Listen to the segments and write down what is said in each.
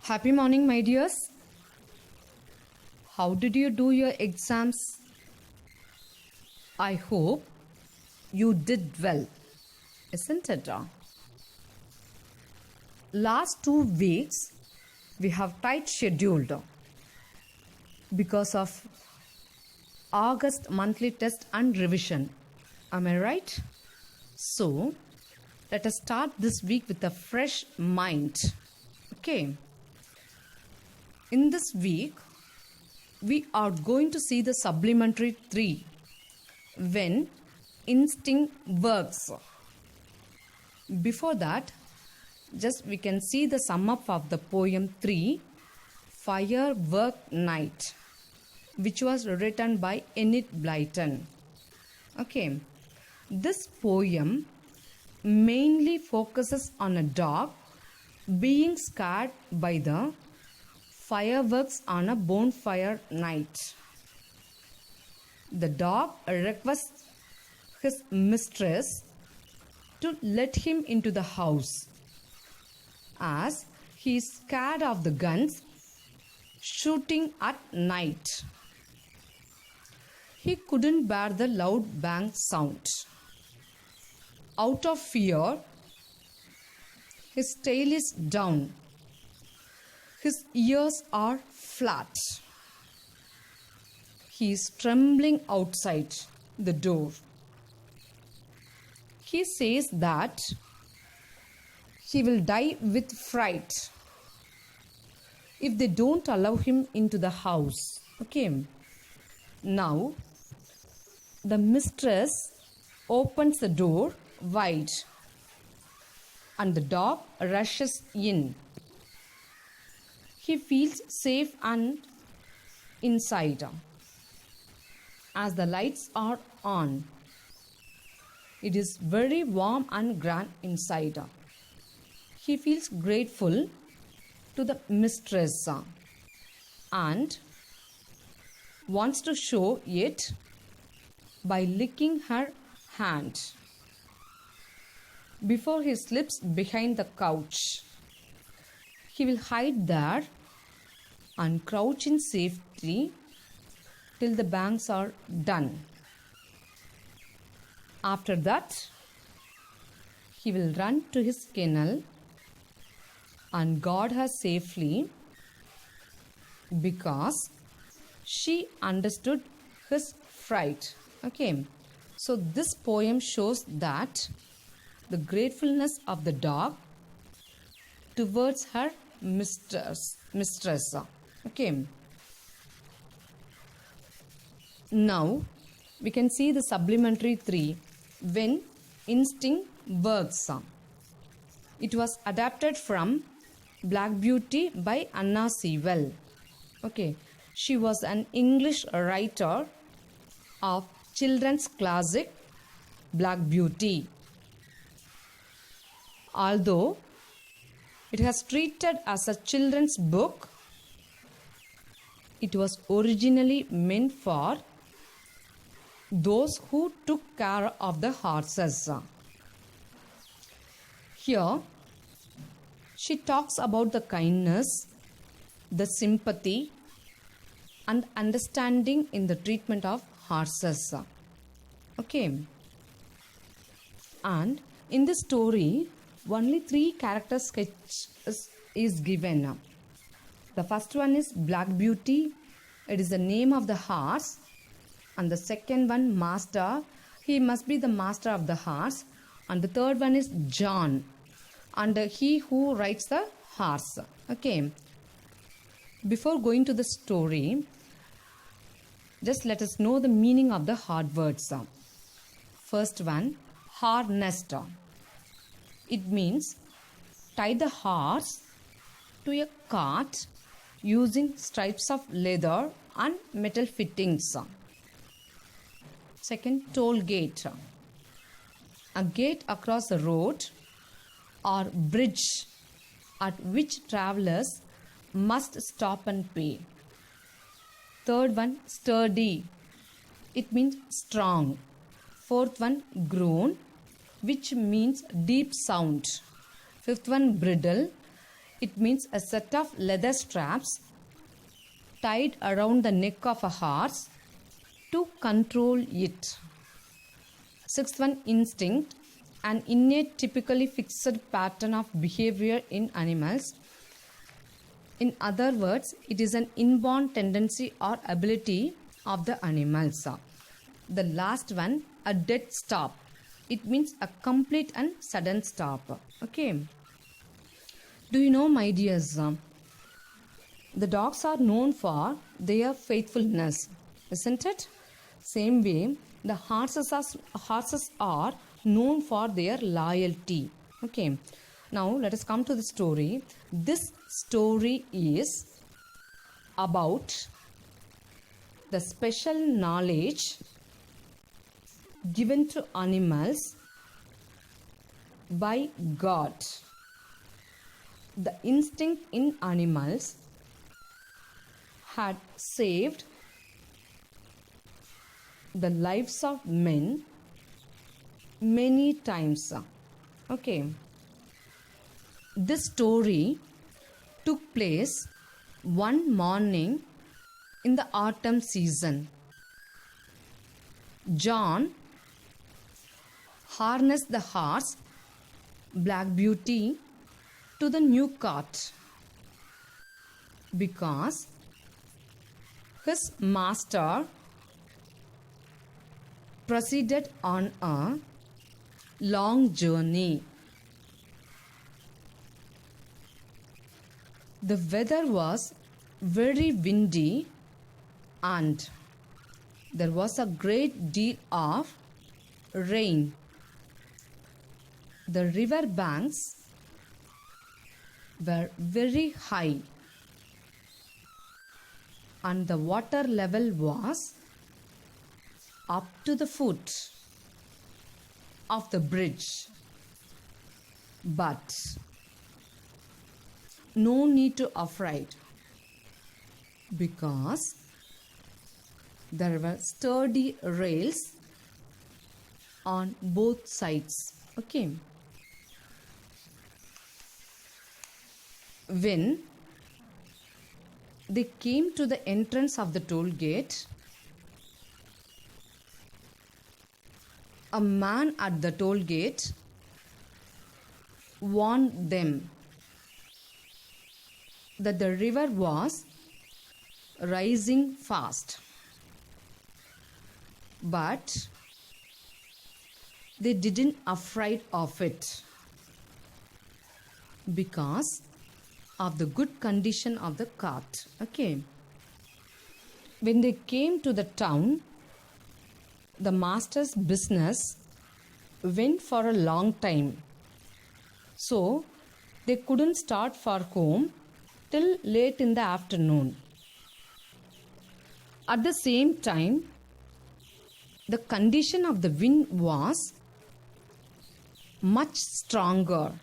Happy morning, my dears. How did you do your exams? I hope you did well, isn't it? Last 2 weeks we have tight scheduled because of August monthly test and revision. Am I right? So let us start this week with a fresh mind. Okay. In this week, we are going to see the supplementary 3 when instinct works. Before that, just we can see the sum up of the poem 3 Firework Night, which was written by Enid Blyton. Okay, this poem mainly focuses on a dog being scared by the fireworks on a bonfire night. The dog requests his mistress to let him into the house as he is scared of the guns shooting at night. He couldn't bear the loud bang sound. Out of fear, his tail is down. His ears are flat. He is trembling outside the door. He says that he will die with fright if they don't allow him into the house. Okay. Now, the mistress opens the door wide and the dog rushes in. He feels safe and inside as the lights are on. It is very warm and grand inside. He feels grateful to the mistress and wants to show it by licking her hand before he slips behind the couch. He will hide there and crouch in safety till the bangs are done. After that, he will run to his kennel and guard her safely because she understood his fright. Okay, so this poem shows that the gratefulness of the dog towards her mistress. Okay. Now we can see the supplementary 3 when instinct works. It was adapted from Black Beauty by Anna Sewell. Okay, she was an English writer of children's classic Black Beauty. Although it has treated as a children's book, it was originally meant for those who took care of the horses. Here, she talks about the kindness, the sympathy, and understanding in the treatment of horses. Okay. And in this story, only 3 character sketches is given. The first one is Black Beauty. It is the name of the horse. And the second one, Master. He must be the master of the horse. And the third one is John. And he who rides the horse. Okay. Before going to the story, just let us know the meaning of the hard words. First one, harnessed. It means tie the horse to a cart using stripes of leather and metal fittings. Second, toll gate. A gate across the road or bridge at which travelers must stop and pay. Third one, sturdy. It means strong. Fourth one, groan, which means deep sound. Fifth one, bridle. It means a set of leather straps tied around the neck of a horse to control it. Sixth one, instinct, an innate, typically fixed pattern of behavior in animals. In other words, it is an inborn tendency or ability of the animals. The last one, a dead stop. It means a complete and sudden stop. Okay. Do you know, my dears, the dogs are known for their faithfulness, isn't it? Same way, the horses are known for their loyalty. Okay. Now let us come to the story. This story is about the special knowledge given to animals by God. The instinct in animals had saved the lives of men many times. Okay. This story took place one morning in the autumn season. John harnessed the horse Black Beauty to the new cart because his master proceeded on a long journey. The weather was very windy and there was a great deal of rain. The river banks were very high and the water level was up to the foot of the bridge. But no need to afraid because there were sturdy rails on both sides. Okay. When they came to the entrance of the toll gate, a man at the toll gate warned them that the river was rising fast. But they didn't afraid of it because of the good condition of the cart. Okay. When they came to the town, the master's business went for a long time. So they couldn't start for home till late in the afternoon. At the same time, the condition of the wind was much stronger.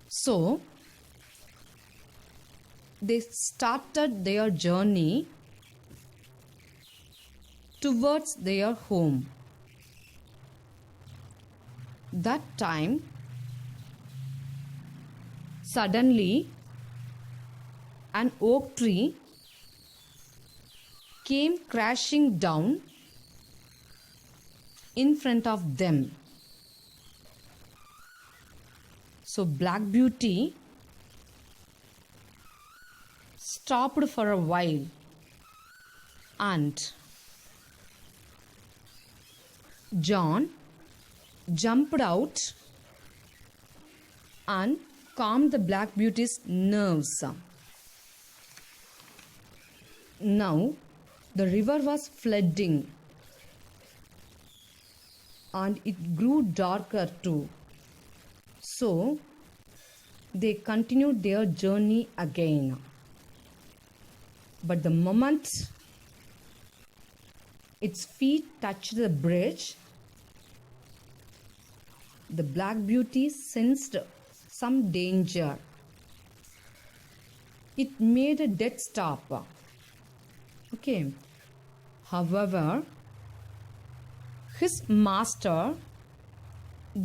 So they started their journey towards their home. That time, suddenly, an oak tree came crashing down in front of them. So Black Beauty stopped for a while and John jumped out and calmed the Black Beauty's nerves. Now the river was flooding and it grew darker too. So they continued their journey again. But the moment its feet touched the bridge, the Black Beauty sensed some danger. It made a dead stop. Okay. However, his master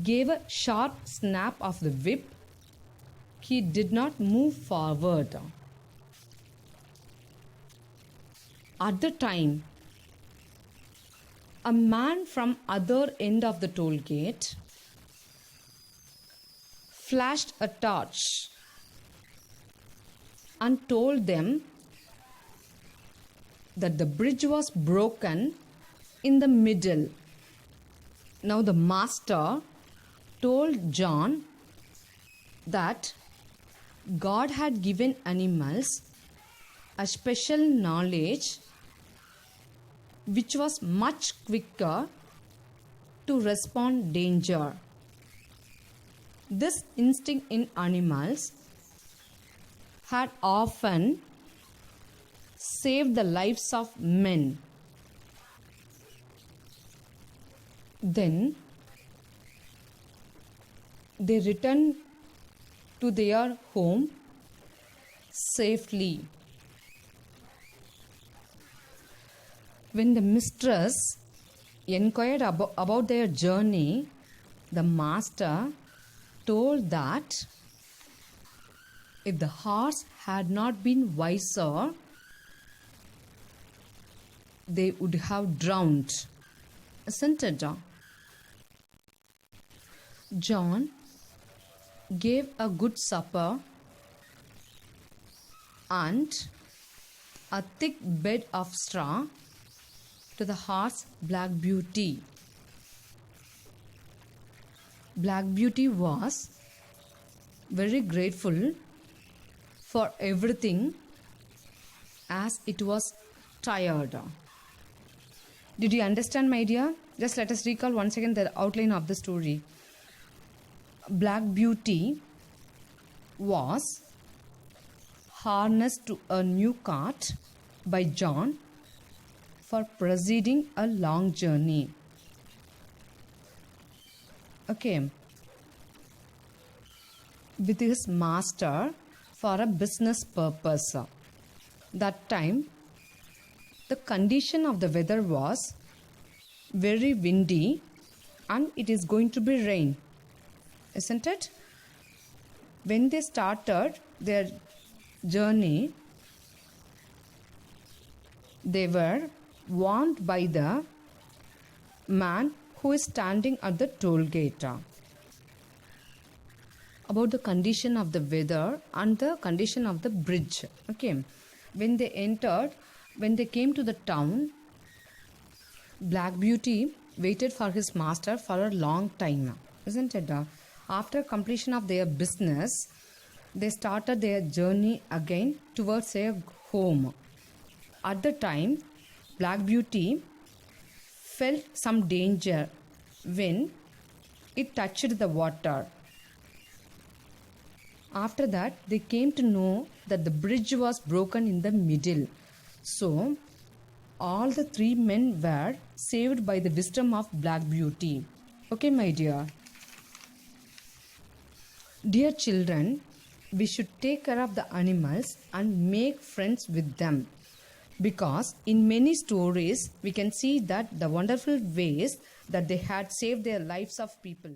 gave a sharp snap of the whip he did not move forward. At the time, a man from other end of the toll gate flashed a torch and told them that the bridge was broken in the middle. Now the master told John that God had given animals a special knowledge which was much quicker to respond danger. This instinct in animals had often saved the lives of men. Then they returned to their home safely. When the mistress inquired about their journey, the master told that if the horse had not been wiser, they would have drowned. Isn't it? John gave a good supper and a thick bed of straw to the horse Black Beauty. Black Beauty was very grateful for everything as it was tired. Did you understand, my dear? Just let us recall once again the outline of the story. Black Beauty was harnessed to a new cart by John for proceeding a long journey. Okay. With his master for a business purpose. That time, the condition of the weather was very windy and it is going to be rain. Isn't it? When they started their journey, they were warned by the man who is standing at the toll gate about the condition of the weather and the condition of the bridge. Okay. When they came to the town, Black Beauty waited for his master for a long time. Isn't it? After completion of their business, they started their journey again towards their home. At the time, Black Beauty felt some danger when it touched the water. After that, they came to know that the bridge was broken in the middle. So, all the three men were saved by the wisdom of Black Beauty. Okay, my dear. Dear children, we should take care of the animals and make friends with them. Because in many stories, we can see that the wonderful ways that they had saved their lives of people.